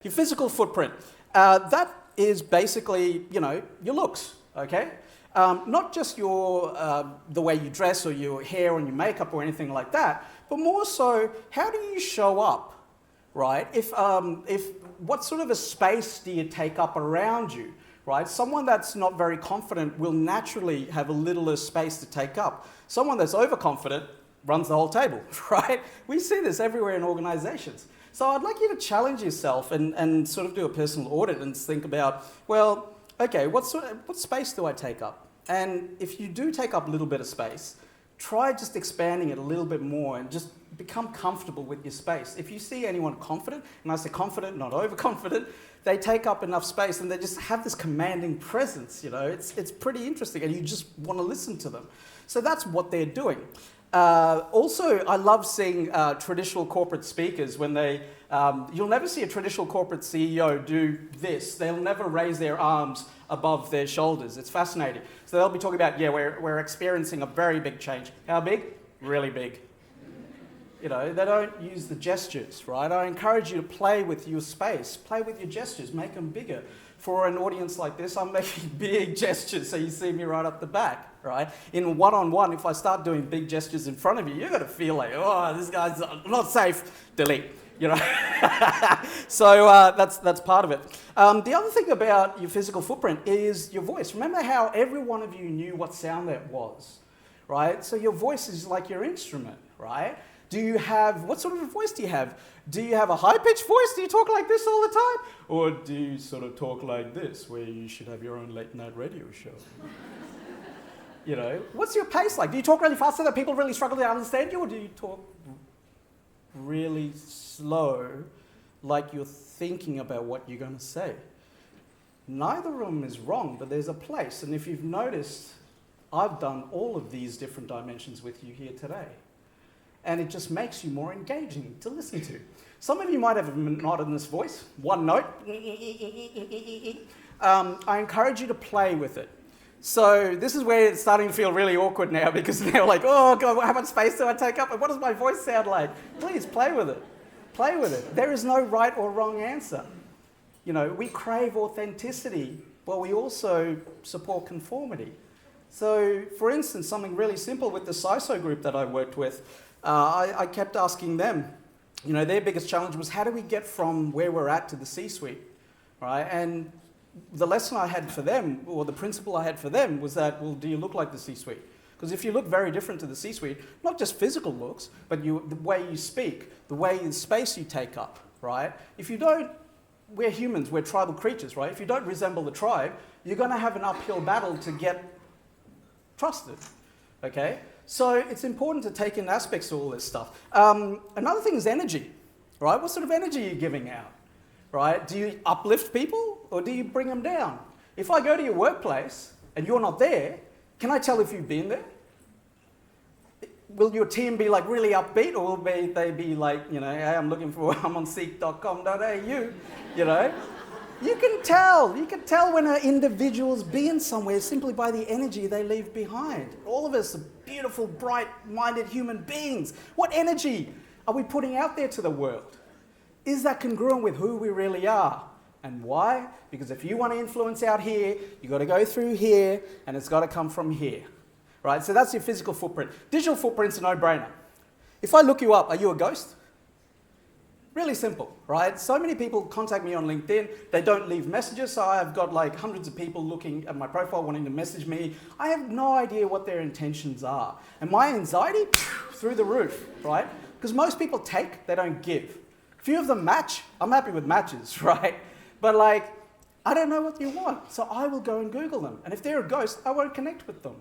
Your physical footprint, that is basically, your looks, okay? Not just the way you dress or your hair and your makeup or anything like that, but more so, how do you show up, right? What sort of a space do you take up around you, right? Someone that's not very confident will naturally have a littler space to take up. Someone that's overconfident runs the whole table, right? We see this everywhere in organizations. So I'd like you to challenge yourself and sort of do a personal audit and think about, well, okay, what space do I take up? And if you do take up a little bit of space, try just expanding it a little bit more and just become comfortable with your space. If you see anyone confident, and I say confident, not overconfident, they take up enough space and they just have this commanding presence, It's pretty interesting and you just want to listen to them. So that's what they're doing. Also, I love seeing traditional corporate speakers when you'll never see a traditional corporate CEO do this. They'll never raise their arms above their shoulders. It's fascinating. So they'll be talking about, we're experiencing a very big change. How big? Really big. They don't use the gestures, right? I encourage you to play with your space, play with your gestures, make them bigger. For an audience like this, I'm making big gestures so you see me right up the back, right? In one-on-one, if I start doing big gestures in front of you, you're going to feel like, oh, this guy's not safe, delete, So that's part of it. The other thing about your physical footprint is your voice. Remember how every one of you knew what sound that was, right? So your voice is like your instrument, right? What sort of a voice do you have? Do you have a high-pitched voice? Do you talk like this all the time? Or do you sort of talk like this, where you should have your own late-night radio show? What's your pace like? Do you talk really fast so that people really struggle to understand you? Or do you talk really slow, like you're thinking about what you're going to say? Neither of them is wrong, but there's a place. And if you've noticed, I've done all of these different dimensions with you here today. And it just makes you more engaging to listen to. Some of you might have a monotonous voice, one note. I encourage you to play with it. So this is where it's starting to feel really awkward now because they're like, oh God, how much space do I take up? And what does my voice sound like? Please play with it. Play with it. There is no right or wrong answer. We crave authenticity, but we also support conformity. So for instance, something really simple with the CISO group that I worked with, I kept asking them, their biggest challenge was how do we get from where we're at to the C-suite, right? And the lesson I had for them, or the principle I had for them was that, well, do you look like the C-suite? Because if you look very different to the C-suite, not just physical looks, but the way you speak, the way the space you take up, right? If you don't, we're humans, we're tribal creatures, right? If you don't resemble the tribe, you're going to have an uphill battle to get trusted, okay? So it's important to take in aspects of all this stuff. Another thing is energy, right? What sort of energy are you giving out, right? Do you uplift people or do you bring them down? If I go to your workplace and you're not there, can I tell if you've been there? Will your team be like really upbeat or will they be like, hey, I'm on seek.com.au, You can tell when an individual's been somewhere simply by the energy they leave behind. All of us are beautiful, bright-minded human beings. What energy are we putting out there to the world? Is that congruent with who we really are? And why? Because if you want to influence out here, you've got to go through here, and it's got to come from here. Right? So that's your physical footprint. Digital footprint's a no-brainer. If I look you up, are you a ghost? Really simple, right? So many people contact me on LinkedIn. They don't leave messages, so I've got like hundreds of people looking at my profile wanting to message me. I have no idea what their intentions are. And my anxiety, through the roof, right? Because most people take, they don't give. A few of them match. I'm happy with matches, right? But I don't know what you want, so I will go and Google them. And if they're a ghost, I won't connect with them.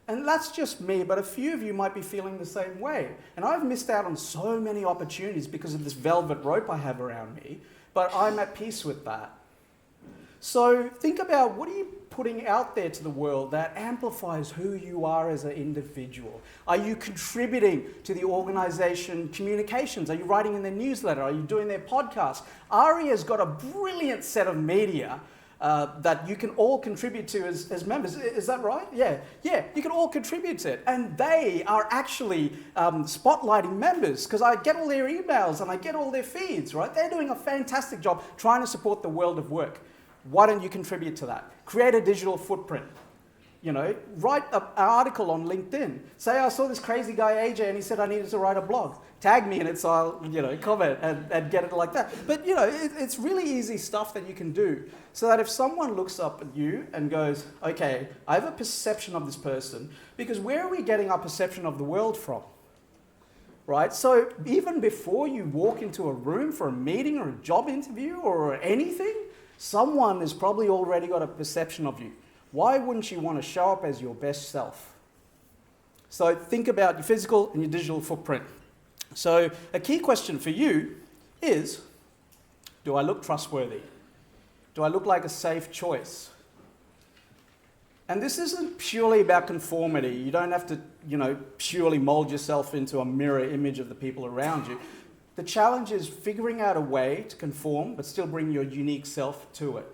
And that's just me, but a few of you might be feeling the same way. And I've missed out on so many opportunities because of this velvet rope I have around me, but I'm at peace with that. So think about what are you putting out there to the world that amplifies who you are as an individual? Are you contributing to the organization communications? Are you writing in their newsletter? Are you doing their podcast? ARIA's got a brilliant set of media that you can all contribute to as members. Is that right? Yeah, you can all contribute to it. And they are actually spotlighting members, because I get all their emails and I get all their feeds, right? They're doing a fantastic job trying to support the world of work. Why don't you contribute to that? Create a digital footprint. You know, write an article on LinkedIn. Say, I saw this crazy guy, AJ, and he said I needed to write a blog. Tag me in it so I'll, you know, comment and get it like that. But, you know, it's really easy stuff that you can do, so that if someone looks up at you and goes, okay, I have a perception of this person, because where are we getting our perception of the world from? Right? So even before you walk into a room for a meeting or a job interview or anything, someone has probably already got a perception of you. Why wouldn't you want to show up as your best self? So think about your physical and your digital footprint. So a key question for you is, do I look trustworthy? Do I look like a safe choice? And this isn't purely about conformity. You don't have to, you know, purely mold yourself into a mirror image of the people around you. The challenge is figuring out a way to conform but still bring your unique self to it.